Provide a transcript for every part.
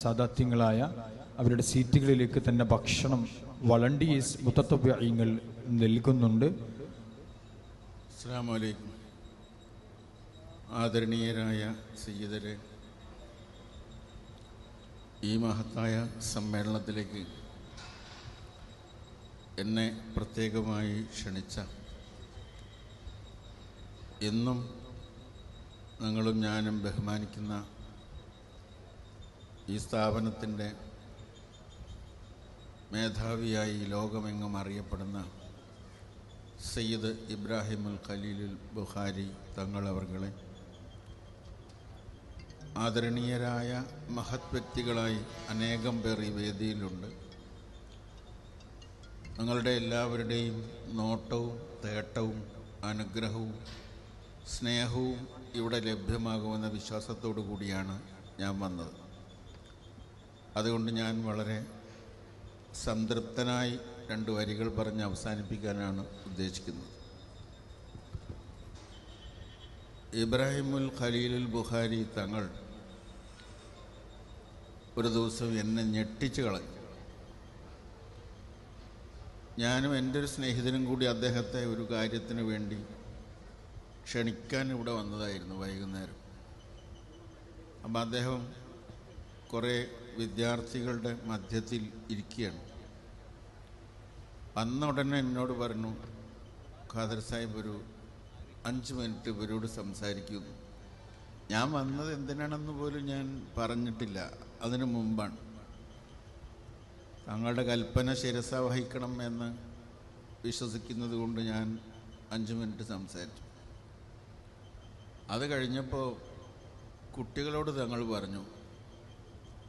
സാദാത്യങ്ങളായ അവരുടെ സീറ്റുകളിലേക്ക് തന്നെ ഭക്ഷണം വളണ്ടിയേഴ്സ് മുത്തത്തബ്ബഈങ്ങൾ നൽകുന്നുണ്ട്. അസ്സലാമു അലൈക്കും. ആദരണീയരായ സയ്യിദരെ, ഈ മഹത്തായ സമ്മേളനത്തിലേക്ക് എന്നെ പ്രത്യേകമായി ക്ഷണിച്ച, എന്നും നിങ്ങളും ഞാനും ബഹുമാനിക്കുന്ന ഈ സ്ഥാപനത്തിൻ്റെ മേധാവിയായി ലോകമെങ്ങും അറിയപ്പെടുന്ന സയ്യിദ് ഇബ്രാഹിമുൽ ഖലീലുൽ ബുഖാരി തങ്ങൾ അവർകളെ, ആദരണീയരായ മഹത് വ്യക്തികളായി അനേകം പേർ ഈ വേദിയിലുണ്ട്. നിങ്ങളുടെ എല്ലാവരുടെയും നോട്ടവും തേട്ടവും അനുഗ്രഹവും സ്നേഹവും ഇവിടെ ലഭ്യമാകുമെന്ന വിശ്വാസത്തോടു കൂടിയാണ് ഞാൻ വന്നത്. അതുകൊണ്ട് ഞാൻ വളരെ സംതൃപ്തനായി 2 വരികൾ പറഞ്ഞ് അവസാനിപ്പിക്കാനാണ് ഉദ്ദേശിക്കുന്നത്. ഇബ്രാഹിമുൽ ഖലീലുൽ ബുഖാരി തങ്ങൾ ഒരു ദിവസം എന്നെ ഞെട്ടിച്ചു കളഞ്ഞു. ഞാനും എൻ്റെ ഒരു സ്നേഹിതനും കൂടി അദ്ദേഹത്തെ ഒരു കാര്യത്തിന് വേണ്ടി ക്ഷണിക്കാൻ ഇവിടെ വന്നതായിരുന്നു വൈകുന്നേരം. അപ്പം അദ്ദേഹം കുറേ വിദ്യാർത്ഥികളുടെ മധ്യത്തിൽ ഇരിക്കുകയാണ്. വന്ന ഉടനെ എന്നോട് പറഞ്ഞു, ഖാദർ സാഹിബ് ഒരു 5 മിനിറ്റ് ഇവരോട് സംസാരിക്കുന്നു. ഞാൻ വന്നത് എന്തിനാണെന്ന് പോലും ഞാൻ പറഞ്ഞിട്ടില്ല, അതിനു മുമ്പാണ്. തങ്ങളുടെ കൽപ്പന ശിരസ വഹിക്കണം എന്ന് വിശ്വസിക്കുന്നത് കൊണ്ട് ഞാൻ 5 മിനിറ്റ് സംസാരിച്ചു. അത് കഴിഞ്ഞപ്പോൾ കുട്ടികളോട് തങ്ങൾ പറഞ്ഞു,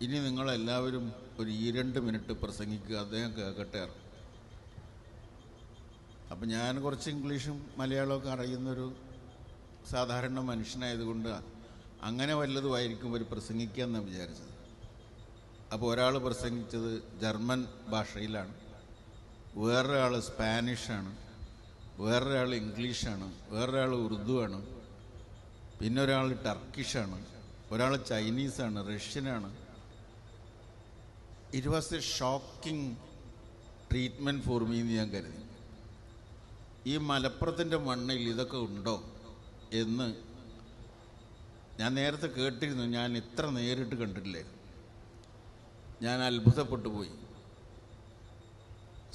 ഇനി നിങ്ങളെല്ലാവരും ഒരു 2 മിനിറ്റ് പ്രസംഗിക്കുക, അദ്ദേഹം കേൾക്കട്ടെ. അപ്പം ഞാൻ കുറച്ച് ഇംഗ്ലീഷും മലയാളമൊക്കെ അറിയുന്നൊരു സാധാരണ മനുഷ്യനായതുകൊണ്ട് അങ്ങനെ വല്ലതുമായിരിക്കും അവർ പ്രസംഗിക്കുക എന്നാണ് വിചാരിച്ചത്. അപ്പോൾ ഒരാൾ പ്രസംഗിച്ചത് ജർമ്മൻ ഭാഷയിലാണ്, വേറൊരാൾ സ്പാനിഷാണ്, വേറൊരാൾ ഇംഗ്ലീഷാണ്, വേറൊരാൾ ഉറുദുവാണ്, പിന്നെ ഒരാൾ ടർക്കിഷാണ്, ഒരാൾ ചൈനീസാണ്, റഷ്യനാണ്. It was a shocking treatment for me എന്ന് ഞാൻ കരുതി. ഈ മലപ്പുറത്തിൻ്റെ മണ്ണിൽ ഇതൊക്കെ ഉണ്ടോ എന്ന് ഞാൻ നേരത്തെ കേട്ടിരുന്നു, ഞാൻ ഇത്ര നേരിട്ട് കണ്ടിട്ടില്ലേ. ഞാൻ അത്ഭുതപ്പെട്ടു പോയി.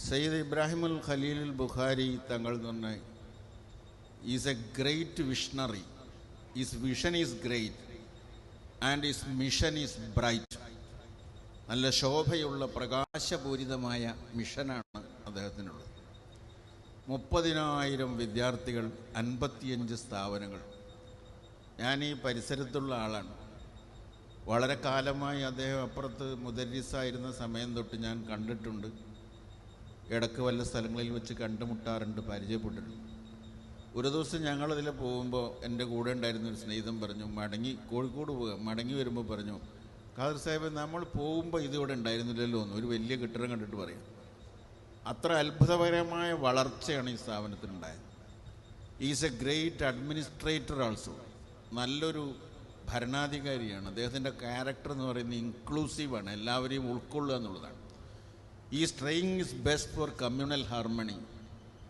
സയ്യിദ് ഇബ്രാഹിമുൽ ഖലീലുൽ ബുഖാരി തങ്ങൾ എന്ന് പറഞ്ഞാൽ is a great visionary. Is vision is great and is mission is bright. നല്ല ശോഭയുള്ള പ്രകാശപൂരിതമായ മിഷനാണ് അദ്ദേഹത്തിനുള്ളത്. 30,000 വിദ്യാർത്ഥികൾ, 55 സ്ഥാപനങ്ങൾ. ഞാൻ ഈ പരിസരത്തുള്ള ആളാണ്. വളരെ കാലമായി അദ്ദേഹം അപ്പുറത്ത് മുദരിസായിരുന്ന സമയം തൊട്ട് ഞാൻ കണ്ടിട്ടുണ്ട്. ഇടയ്ക്ക് വല്ല സ്ഥലങ്ങളിൽ വെച്ച് കണ്ടുമുട്ടാറുണ്ട്, പരിചയപ്പെട്ടിട്ടുണ്ട്. ഒരു ദിവസം ഞങ്ങളതിൽ പോകുമ്പോൾ എൻ്റെ കൂടെ ഉണ്ടായിരുന്നൊരു സ്നേഹിതൻ പറഞ്ഞു, കോഴിക്കോട് പോവുക, മടങ്ങി വരുമ്പോൾ പറഞ്ഞു, ഖാദർ സാഹിബ് നമ്മൾ പോകുമ്പോൾ ഇതിവിടെ ഉണ്ടായിരുന്നില്ലല്ലോ എന്ന്. ഒരു വലിയ കെട്ടിടം കണ്ടിട്ട് പറയാം. അത്ര അത്ഭുതകരമായ വളർച്ചയാണ് ഈ സ്ഥാപനത്തിനുണ്ടായത്. Is a great administrator also. നല്ലൊരു ഭരണാധികാരിയാണ്. അദ്ദേഹത്തിൻ്റെ ക്യാരക്ടർ എന്ന് പറയുന്നത് ഇൻക്ലൂസീവാണ്, എല്ലാവരെയും ഉൾക്കൊള്ളുക എന്നുള്ളതാണ്. Is trying is best for communal harmony.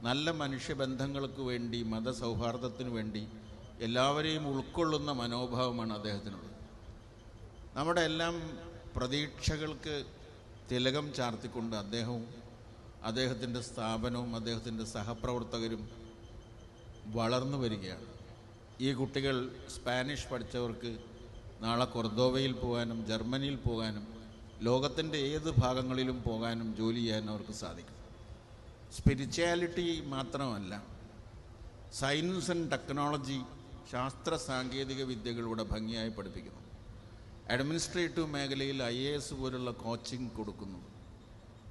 നല്ല മനുഷ്യബന്ധങ്ങൾക്ക് വേണ്ടി, മതസൗഹാർദ്ദത്തിന് വേണ്ടി എല്ലാവരെയും ഉൾക്കൊള്ളുന്ന മനോഭാവമാണ് അദ്ദേഹത്തിനുള്ളത്. നമ്മുടെ എല്ലാം പ്രതീക്ഷകൾക്ക് തിലകം ചാർത്തിക്കൊണ്ട് അദ്ദേഹവും അദ്ദേഹത്തിൻ്റെ സ്ഥാപനവും അദ്ദേഹത്തിൻ്റെ സഹപ്രവർത്തകരും വളർന്നു വരികയാണ്. ഈ കുട്ടികൾ സ്പാനിഷ് പഠിച്ചവർക്ക് നാളെ കൊർദോവയിൽ പോകാനും ജർമ്മനിയിൽ പോകാനും ലോകത്തിൻ്റെ ഏത് ഭാഗങ്ങളിലും പോകാനും ജോലി ചെയ്യാനും അവർക്ക് സാധിക്കും. സ്പിരിച്വാലിറ്റി മാത്രമല്ല, സയൻസ് ആൻഡ് ടെക്നോളജി, ശാസ്ത്ര സാങ്കേതിക വിദ്യകളിലൂടെ ഭംഗിയായി പഠിപ്പിക്കുന്നു. അഡ്മിനിസ്ട്രേറ്റീവ് മേഖലയിൽ IAS പോലുള്ള കോച്ചിങ് കൊടുക്കുന്നു.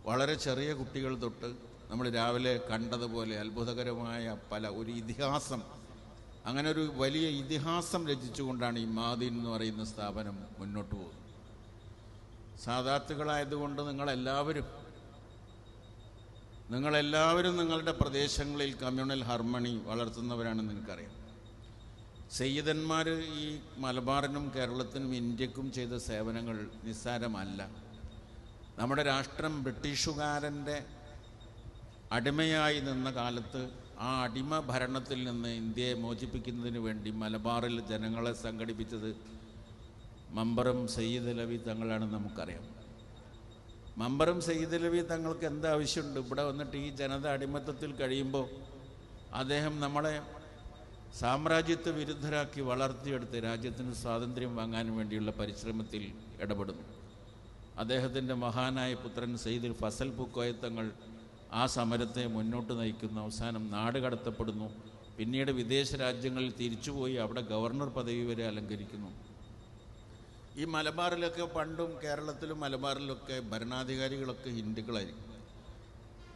വളരെ ചെറിയ കുട്ടികൾ തൊട്ട് നമ്മൾ രാവിലെ കണ്ടതുപോലെ അത്ഭുതകരമായ ഒരു ഇതിഹാസം, അങ്ങനെ ഒരു വലിയ ഇതിഹാസം രചിച്ചുകൊണ്ടാണ് ഈ മാദീൻ എന്ന് പറയുന്ന സ്ഥാപനം മുന്നോട്ട് പോകുന്നത്. സാദാത്തുകളായതുകൊണ്ട് നിങ്ങളെല്ലാവരും നിങ്ങളുടെ പ്രദേശങ്ങളിൽ കമ്മ്യൂണൽ ഹാർമണി വളർത്തുന്നവരാണെന്ന് എനിക്കറിയാം. സയ്യിദന്മാർ ഈ മലബാറിനും കേരളത്തിനും ഇന്ത്യക്കും ചെയ്ത സേവനങ്ങൾ നിസ്സാരമല്ല. നമ്മുടെ രാഷ്ട്രം ബ്രിട്ടീഷുകാരൻ്റെ അടിമയായി നിന്ന കാലത്ത് ആ അടിമ ഭരണത്തിൽ നിന്ന് ഇന്ത്യയെ മോചിപ്പിക്കുന്നതിന് വേണ്ടി മലബാറിൽ ജനങ്ങളെ സംഘടിപ്പിച്ചത് മമ്പറം സയ്യിദ് അലവി തങ്ങളാണെന്ന് നമുക്കറിയാം. മമ്പറം സയ്യിദ് അലവി തങ്ങൾക്ക് എന്താവശ്യമുണ്ട്? ഇവിടെ വന്നിട്ട് ഈ ജനത അടിമത്തത്തിൽ കഴിയുമ്പോൾ അദ്ദേഹം നമ്മളെ സാമ്രാജ്യത്വ വിരുദ്ധരാക്കി വളർത്തിയെടുത്ത് രാജ്യത്തിന് സ്വാതന്ത്ര്യം വാങ്ങാൻ വേണ്ടിയുള്ള പരിശ്രമത്തിൽ ഇടപെടുന്നു. അദ്ദേഹത്തിൻ്റെ മഹാനായ പുത്രൻ സയ്യിദ് ഫസൽ പൂക്കോയ തങ്ങൾ ആ സമരത്തെ മുന്നോട്ട് നയിക്കുന്നു. അവസാനം നാട് കടത്തപ്പെടുന്നു. പിന്നീട് വിദേശ രാജ്യങ്ങളിൽ തിരിച്ചുപോയി അവിടെ ഗവർണർ പദവി വരെ അലങ്കരിക്കുന്നു. ഈ മലബാറിലൊക്കെ പണ്ടും കേരളത്തിലും മലബാറിലൊക്കെ ഭരണാധികാരികളൊക്കെ ഹിന്ദുക്കളായിരിക്കും.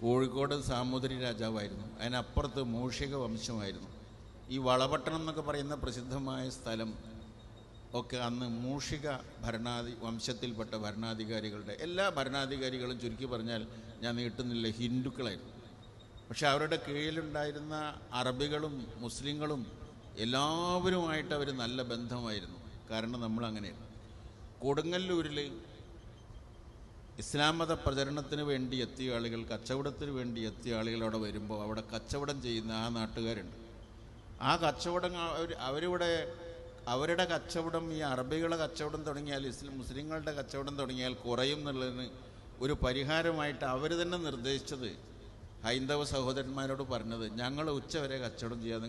കോഴിക്കോട് സാമൂതിരി രാജാവായിരുന്നു, അതിനപ്പുറത്ത് മൂഷിക വംശമായിരുന്നു. ഈ വളപട്ടണം എന്നൊക്കെ പറയുന്ന പ്രസിദ്ധമായ സ്ഥലം ഒക്കെ അന്ന് മൂഷിക വംശത്തിൽപ്പെട്ട ഭരണാധികാരികളുടെ എല്ലാ ഭരണാധികാരികളും ചുരുക്കി പറഞ്ഞാൽ ഞാൻ നീട്ടുന്നില്ല ഹിന്ദുക്കളായിരുന്നു. പക്ഷെ അവരുടെ കീഴിലുണ്ടായിരുന്ന അറബികളും മുസ്ലിങ്ങളും എല്ലാവരുമായിട്ട് അവർ നല്ല ബന്ധമായിരുന്നു. കാരണം നമ്മളങ്ങനെയാണ്. കൊടുങ്ങല്ലൂരിൽ ഇസ്ലാം മത പ്രചരണത്തിന് വേണ്ടി എത്തിയ ആളുകൾ, കച്ചവടത്തിന് വേണ്ടി എത്തിയ ആളുകൾ അവിടെ വരുമ്പോൾ അവിടെ കച്ചവടം ചെയ്യുന്ന ആ നാട്ടുകാരുണ്ട്. ആ കച്ചവടം അവരുടെ കച്ചവടം, ഈ അറബികളുടെ കച്ചവടം തുടങ്ങിയാൽ, മുസ്ലിങ്ങളുടെ കച്ചവടം തുടങ്ങിയാൽ കുറയും എന്നുള്ളതിന് ഒരു പരിഹാരമായിട്ട് അവർ തന്നെ നിർദ്ദേശിച്ചത്, ഹൈന്ദവ സഹോദരന്മാരോട് പറഞ്ഞത്, ഞങ്ങൾ ഉച്ചവരെ കച്ചവടം ചെയ്യാം,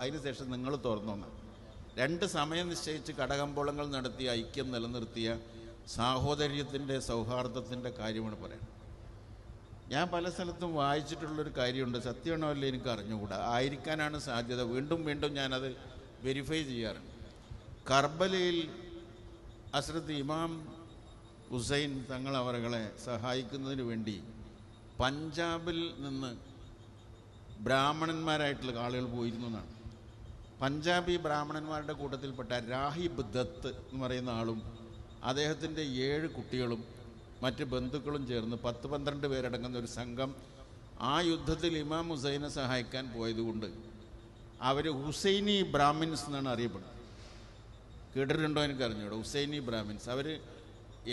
അതിന് ശേഷം നിങ്ങൾ തുറന്നോണം. 2 സമയം നിശ്ചയിച്ച് കടകമ്പോളങ്ങൾ നടത്തി ഐക്യം നിലനിർത്തിയ സാഹോദര്യത്തിൻ്റെ സൗഹാർദ്ദത്തിൻ്റെ കാര്യമാണ് പറയുന്നത്. ഞാൻ പല സ്ഥലത്തും വായിച്ചിട്ടുള്ളൊരു കാര്യമുണ്ട്, സത്യമാണോ അല്ലേ എനിക്ക് അറിഞ്ഞുകൂടാ, ആയിരിക്കാനാണ് സാധ്യത. വീണ്ടും വീണ്ടും ഞാനത് വെരിഫൈ ചെയ്യാറുണ്ട്. കർബലയിൽ ഹസ്രത്ത് ഇമാം ഹുസൈൻ തങ്ങൾ അവരെ സഹായിക്കുന്നതിന് വേണ്ടി പഞ്ചാബിൽ നിന്ന് ബ്രാഹ്മണന്മാരായിട്ടുള്ള ആളുകൾ പോയിരുന്നു എന്നാണ്. പഞ്ചാബി ബ്രാഹ്മണന്മാരുടെ കൂട്ടത്തിൽപ്പെട്ട രാഹിബ് ദത്ത് എന്ന് പറയുന്ന ആളും അദ്ദേഹത്തിൻ്റെ 7 കുട്ടികളും മറ്റ് ബന്ധുക്കളും ചേർന്ന് 10-12 പേരടങ്ങുന്ന ഒരു സംഘം ആ യുദ്ധത്തിൽ ഇമാം ഹുസൈനെ സഹായിക്കാൻ പോയതുകൊണ്ട് അവർ ഹുസൈനി ബ്രാഹ്മിൻസ് എന്നാണ് അറിയപ്പെടുന്നത്. കേട്ടിട്ടുണ്ടോ എനിക്ക് അറിഞ്ഞൂടെ? ഹുസൈനി ബ്രാഹ്മിൻസ്. അവർ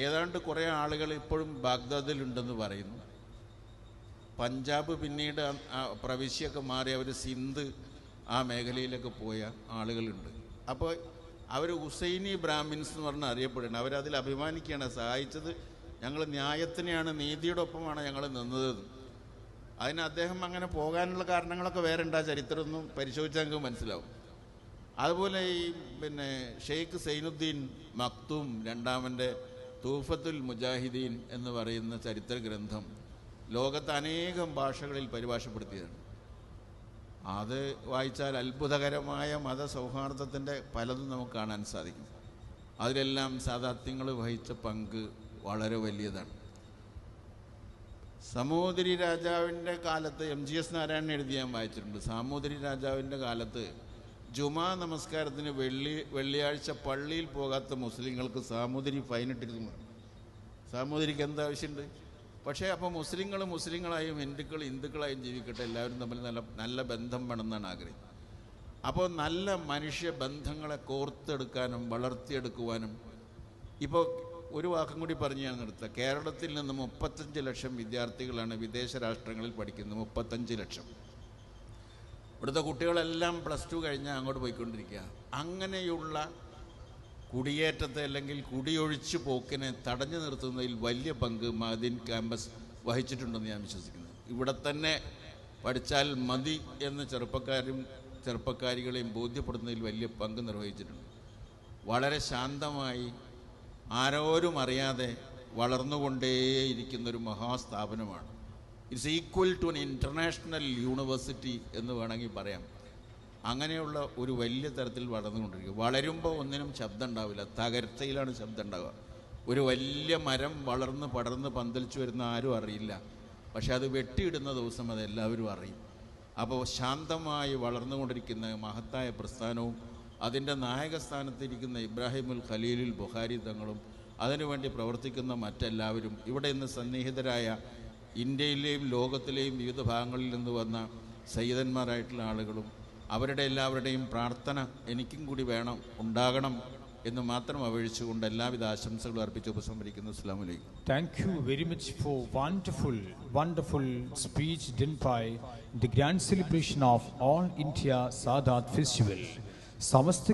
ഏതാണ്ട് കുറേ ആളുകൾ ഇപ്പോഴും ബാഗ്ദാദിലുണ്ടെന്ന് പറയുന്നു. പഞ്ചാബ് പിന്നീട് പ്രവിശ്യൊക്കെ മാറി അവർ സിന്ധ് ആ മേഖലയിലൊക്കെ പോയ ആളുകളുണ്ട്. അപ്പോൾ അവർ ഹുസൈനി ബ്രാഹ്മിൻസ് എന്ന് പറഞ്ഞാൽ അറിയപ്പെടുന്നത്. അവരതിൽ അഭിമാനിക്കുകയാണ്, സഹായിച്ചത് ഞങ്ങൾ ന്യായത്തിനെയാണ്, നീതിയുടെ ഒപ്പമാണ് ഞങ്ങൾ നിന്നത്. അതിന് അദ്ദേഹം അങ്ങനെ പോകാനുള്ള കാരണങ്ങളൊക്കെ വേറെ ഉണ്ട്, ആ ചരിത്രമൊന്നും പരിശോധിച്ചാൽ നമുക്ക് മനസ്സിലാവും. അതുപോലെ ഈ ഷെയ്ഖ് സൈനുദ്ദീൻ മക്തൂം രണ്ടാമൻ്റെ തൂഫത്തുൽ മുജാഹിദീൻ എന്ന് പറയുന്ന ചരിത്ര ഗ്രന്ഥം ലോകത്ത് അനേകം ഭാഷകളിൽ പരിഭാഷപ്പെടുത്തിയതാണ്. അത് വായിച്ചാൽ അത്ഭുതകരമായ മതസൗഹാർദ്ദത്തിൻ്റെ പലതും നമുക്ക് കാണാൻ സാധിക്കും. അതിലെല്ലാം സാദാത്യങ്ങൾ വഹിച്ച പങ്ക് വളരെ വലിയതാണ്. സാമൂതിരി രാജാവിൻ്റെ കാലത്ത് MGS നാരായണൻ എഴുതി ഞാൻ വായിച്ചിട്ടുണ്ട്. സാമൂതിരി രാജാവിൻ്റെ കാലത്ത് ജുമാ നമസ്കാരത്തിന് വെള്ളിയാഴ്ച പള്ളിയിൽ പോകാത്ത മുസ്ലിങ്ങൾക്ക് സാമൂതിരി ഫൈനിട്ടിരുന്നു. സാമൂതിരിക്ക് എന്താവശ്യമുണ്ട്? പക്ഷേ അപ്പോൾ മുസ്ലിങ്ങളായും ഹിന്ദുക്കളായും ജീവിക്കട്ടെ, എല്ലാവരും തമ്മിൽ നല്ല ബന്ധം വേണമെന്നാണ് ആഗ്രഹം. അപ്പോൾ നല്ല മനുഷ്യ ബന്ധങ്ങളെ കോർത്തെടുക്കാനും വളർത്തിയെടുക്കുവാനും, ഇപ്പോൾ ഒരു വാക്കും കൂടി പറഞ്ഞ് ഞാൻ നിർത്താം. കേരളത്തിൽ നിന്ന് 35 ലക്ഷം വിദ്യാർത്ഥികളാണ് വിദേശ രാഷ്ട്രങ്ങളിൽ പഠിക്കുന്നത്. 35 ലക്ഷം. ഇവിടുത്തെ കുട്ടികളെല്ലാം +2 കഴിഞ്ഞാൽ അങ്ങോട്ട് പോയിക്കൊണ്ടിരിക്കുക. അങ്ങനെയുള്ള കുടിയേറ്റത്തെ അല്ലെങ്കിൽ കുടിയൊഴിച്ചു പോക്കിനെ തടഞ്ഞു നിർത്തുന്നതിൽ വലിയ പങ്ക് മദീൻ ക്യാമ്പസ് വഹിച്ചിട്ടുണ്ടെന്ന് ഞാൻ വിശ്വസിക്കുന്നു. ഇവിടെ തന്നെ പഠിച്ചാൽ മതി എന്ന് ചെറുപ്പക്കാരികളെയും ബോധ്യപ്പെടുന്നതിൽ വലിയ പങ്ക് നിർവഹിച്ചിട്ടുണ്ട്. വളരെ ശാന്തമായി ആരോരും അറിയാതെ വളർന്നുകൊണ്ടേയിരിക്കുന്നൊരു മഹാസ്ഥാപനമാണ്. It's equal to an international university എന്ന് വേണമെങ്കിൽ പറയാം. അങ്ങനെയുള്ള ഒരു വലിയ തരത്തിൽ വളർന്നുകൊണ്ടിരിക്കുക. വളരുമ്പോൾ ഒന്നിനും ശബ്ദം ഉണ്ടാവില്ല, തകർച്ചയിലാണ് ശബ്ദം ഉണ്ടാവുക. ഒരു വലിയ മരം വളർന്ന് പടർന്ന് പന്തലിച്ചു വരുന്ന ആരും അറിയില്ല, പക്ഷെ അത് വെട്ടിയിടുന്ന ദിവസം അതെല്ലാവരും അറിയും. അപ്പോൾ ശാന്തമായി വളർന്നുകൊണ്ടിരിക്കുന്ന മഹത്തായ പ്രസ്ഥാനവും അതിൻ്റെ നായകസ്ഥാനത്തിരിക്കുന്ന ഇബ്രാഹിമുൽ ഖലീലുൽ ബുഖാരി തങ്ങളും അതിനുവേണ്ടി പ്രവർത്തിക്കുന്ന മറ്റെല്ലാവരും, ഇവിടെ ഇന്ന് സന്നിഹിതരായ ഇന്ത്യയിലെയും ലോകത്തിലെയും വിവിധ ഭാഗങ്ങളിൽ നിന്ന് വന്ന സയ്യിദന്മാരായിട്ടുള്ള ആളുകളും അവരുടെ എല്ലാവരുടെയും പ്രാർത്ഥന എനിക്കും കൂടി വേണം, ഉണ്ടാകണം എന്ന് മാത്രം അപേക്ഷിച്ചുകൊണ്ട് എല്ലാവിധ ആശംസകളും അർപ്പിച്ച് ഉപസംഹരിക്കുന്നു. അസ്സലാമു അലൈക്കും. Thank you very much for wonderful speech done by the grand celebration of All India Sadat Festival. Samastha